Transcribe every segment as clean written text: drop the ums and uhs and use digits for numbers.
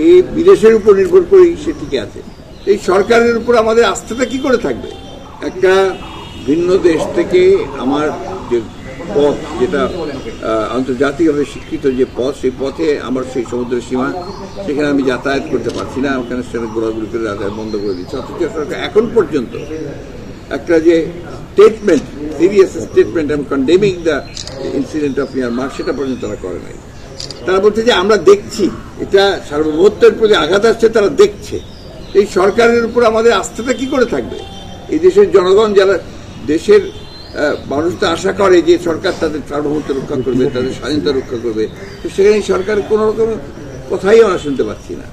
এই বিদেশের উপর নির্ভর করেই সে টিকে আছে। এই সরকারের উপর আমাদের আস্থাটা কি করে থাকবে? একটা ভিন্ন দেশ থেকে আমার যে পথ, যেটা আন্তর্জাতিকভাবে স্বীকৃত যে পথ, সেই পথে আমার সেই সমুদ্রের সীমা, সেখানে আমি যাতায়াত করতে পারছি না, ওখানে সেখানে ঘোরাঘুরি করে যাতায়াত বন্ধ করে দিচ্ছে। অথচ সরকার এখন পর্যন্ত একটা যে statement, serious statement, I am condemning the incident of Myanmar, সেটা পর্যন্ত তারা করে নাই। তারা বলছে যে আমরা দেখছি, এটা সার্বভৌমত্বের প্রতি আঘাত আসছে, তারা দেখছে। এই সরকারের উপর আমাদের আস্থাটা কি করে থাকবে? এই দেশের জনগণ, যারা দেশের মানুষ তো আশা করে যে সরকার তাদের সার্বভৌমত্ব রক্ষা করবে, তাদের স্বাধীনতা রক্ষা করবে, তো সেখানে সরকারের কোন রকম কথাই আমরা শুনতে পাচ্ছি না।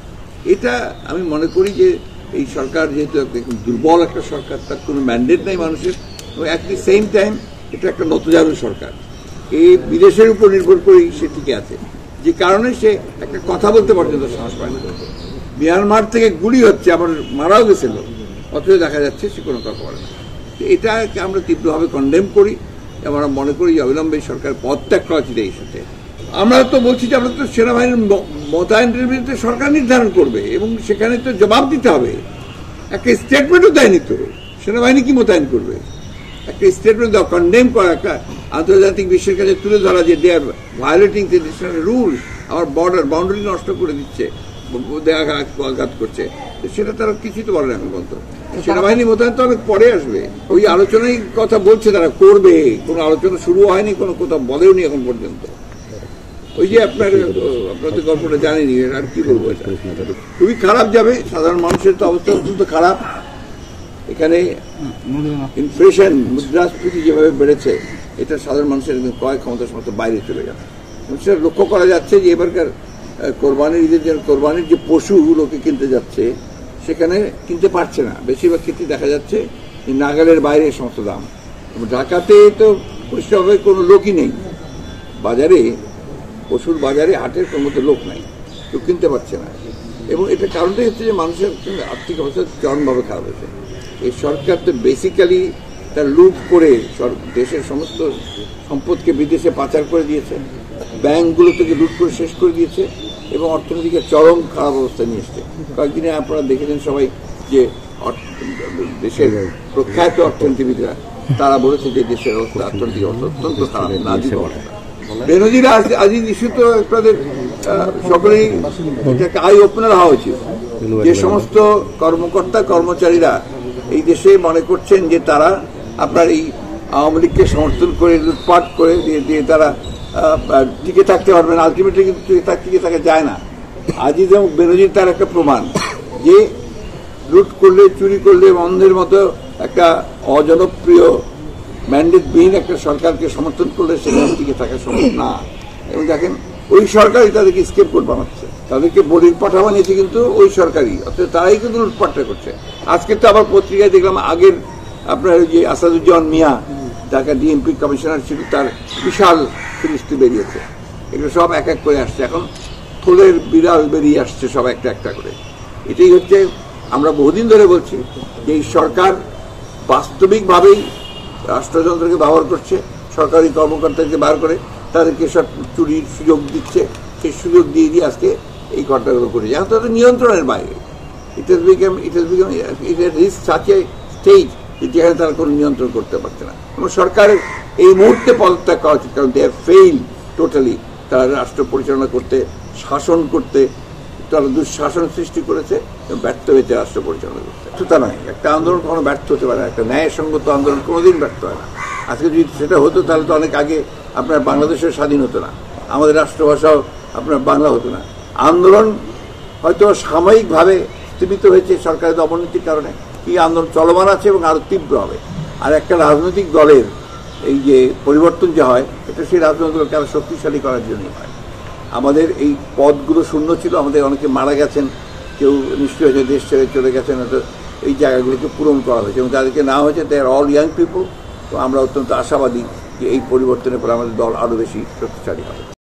এটা আমি মনে করি যে এই সরকার যেহেতু দুর্বল একটা সরকার, তার কোনো ম্যান্ডেট নাই মানুষের, এবং অ্যাট দি সেম টাইম এটা একটা নতজানু সরকার, এই বিদেশের উপর নির্ভর করেই সে টিকে আছে, যে কারণে সে একটা কথা বলতে পর্যন্ত সাহস পায় না। মিয়ানমার থেকে গুলি হচ্ছে, আবার মারাও গেছিল, অথচ দেখা যাচ্ছে সে কোনো কথা বলে না। এটাকে আমরা তীব্রভাবে কন্ডেম করি। আমরা মনে করি যে অবিলম্বে সরকার পদত্যাগ করা উচিত এই সাথে। আমরা তো বলছি যে আমরা তো সেনাবাহিনীর মোতায়েনের বিরুদ্ধে সরকার নির্ধারণ করবে, এবং সেখানে তো জবাব দিতে হবে। একটা স্টেটমেন্টও দেয়নি তো, সেনাবাহিনী কি মোতায়েন করবে? একটা স্টেটমেন্ট দেওয়া, কন্ডেম করা, একটা আন্তর্জাতিক বিশ্বের কাছে তুলে ধরা যে দে আর ভায়োলেটিং দ্য ইন্টারন্যাশনাল রুল, আমার বর্ডার বাউন্ডারি নষ্ট করে দিচ্ছে, আঘাত করছে, সেটা তারা কিছুই তো বলে না এখন পর্যন্ত। সেনাবাহিনী মোতায়েন তো অনেক পরে আসবে। ওই আলোচনায় কথা বলছে তারা করবে, কোনো আলোচনা শুরু হয়নি, কোনো কথা বলেওনি এখন পর্যন্ত। ওই যে আপনাদের গল্পটা জানেনি, আর কি বলবো, এটা খুবই খারাপ যাবে। সাধারণ মানুষের তো অবস্থা অত্যন্ত খারাপ। এখানে ইনফ্লেশন, মুদ্রাস্ফীতি যেভাবে বেড়েছে, এটা সাধারণ মানুষের ক্রয় ক্ষমতার সমস্ত বাইরে চলে যাবে। সেটা লক্ষ্য করা যাচ্ছে যে এবারকার কোরবানির ঈদের যে কোরবানির যে পশুগুলোকে কিনতে যাচ্ছে, সেখানে কিনতে পারছে না। বেশিরভাগ ক্ষেত্রে দেখা যাচ্ছে নাগালের বাইরে সমস্ত দাম। ঢাকাতে তো পরিষ্কারভাবে কোনো লোকই নেই বাজারে, পশুর বাজারে, হাটের কোনো মতো লোক নাই, কেউ কিনতে পারছে না। এবং এটা কারণটাই হচ্ছে যে মানুষের আর্থিক অবস্থা চরমভাবে খারাপ হয়েছে। এই সরকার তো বেসিক্যালি তার লুট করে দেশের সমস্ত সম্পদকে বিদেশে পাচার করে দিয়েছে, ব্যাংকগুলো থেকে লুট করে শেষ করে দিয়েছে, এবং অর্থনীতিকে চরম খারাপ অবস্থা নিয়ে এসছে। কয়েকদিনে আপনারা দেখেছেন সবাই যে দেশের প্রখ্যাত অর্থনীতিবিদরা তারা বলেছে যে দেশের অবস্থা, অর্থনৈতিক অবস্থা অত্যন্ত খারাপ, নাজুক অবস্থা। বেনজির আজিজ ইস্যু তো আপনাদের সকলেই এটাকে আই ওপেনার হওয়া উচিত। যে সমস্ত কর্মকর্তা কর্মচারীরা এই দেশে মনে করছেন যে তারা আপনার এই আওয়ামী লীগকে সমর্থন করে লুটপাট করে দিয়ে তারা টিকে থাকতে পারবেন, আলটিমেটলি কিন্তু টিকে থাকা যায় না। আজিজ এবং বেনজির তার একটা প্রমাণ যে লুট করলে, চুরি করলে, অন্ধের মতো একটা অজনপ্রিয় ম্যান্ডেটবিহীন একটা সরকারকে সমর্থন করলে সেখানে টিকে থাকা সম্ভব না। এবং দেখেন ওই সরকারই তাদেরকে স্কেপগোট বানাচ্ছে, তাদেরকে বলির পাঠা বানিয়েছে কিন্তু ওই সরকারই, অথচ তারাই কিন্তু লুটপাটটা করছে। আজকে তো আবার পত্রিকায় দেখলাম আগের আপনার যে আসাদুজ্জামান মিয়া, ঢাকা ডিএমপি কমিশনার ছিল, তার বিশাল ফিরিস্তি বেরিয়েছে। এগুলো সব এক এক করে আসছে, এখন থলের বিড়াল বেরিয়ে আসছে সব একটা একটা করে। এটাই হচ্ছে, আমরা বহুদিন ধরে বলছি যে এই সরকার বাস্তবিকভাবেই রাষ্ট্রযন্ত্রকে ব্যবহার করছে, সরকারি কর্মকর্তাকে ব্যবহার করে তাদেরকে সব চুরির সুযোগ দিচ্ছে। সেই সুযোগ দিয়ে দিয়ে আজকে এই ঘটনাগুলো করেছে, এখন তাদের নিয়ন্ত্রণের বাইরে। It has become such a stage যেখানে তারা কোনো নিয়ন্ত্রণ করতে পারছে না। এবং সরকারের এই মুহূর্তে পদত্যাগ করা উচিত, কারণ দে হ্যাভ ফেইল টোটালি। তারা রাষ্ট্র পরিচালনা করতে, শাসন করতে তারা দুঃশাসন সৃষ্টি করেছে, ব্যর্থ হয়েছে রাষ্ট্র পরিচালনা করতে। ব্যর্থতা নয়, একটা আন্দোলন কখনো ব্যর্থ হতে পারে না, একটা ন্যায়সঙ্গত আন্দোলন কোনোদিন ব্যর্থ হয় না। আজকে যদি সেটা হতো তাহলে তো অনেক আগে আপনার বাংলাদেশের স্বাধীন হতো না, আমাদের রাষ্ট্রভাষাও আপনার বাংলা হতো না। আন্দোলন হয়তো সাময়িকভাবে স্থগিত হয়েছে সরকারের অবনতির কারণে, এই আন্দোলন চলমান আছে এবং আরো তীব্র হবে। আর একটা রাজনৈতিক দলের এই যে পরিবর্তন যে হয়, এটা সেই রাজনৈতিক দলকে আরো শক্তিশালী করার জন্যই হয়। আমাদের এই পদগুলো শূন্য ছিল, আমাদের অনেকে মারা গেছেন, কেউ নিশ্চয় হয়েছে, দেশ ছেড়ে চলে গেছেন, এই জায়গাগুলোকে পূরণ করা হয়েছে এবং তাদেরকে না হয়েছে, দে আর অল ইয়াং পিপল। তো আমরা অত্যন্ত আশাবাদী যে এই পরিবর্তনের পর আমাদের দল আরো বেশি শক্তিশালী হবে।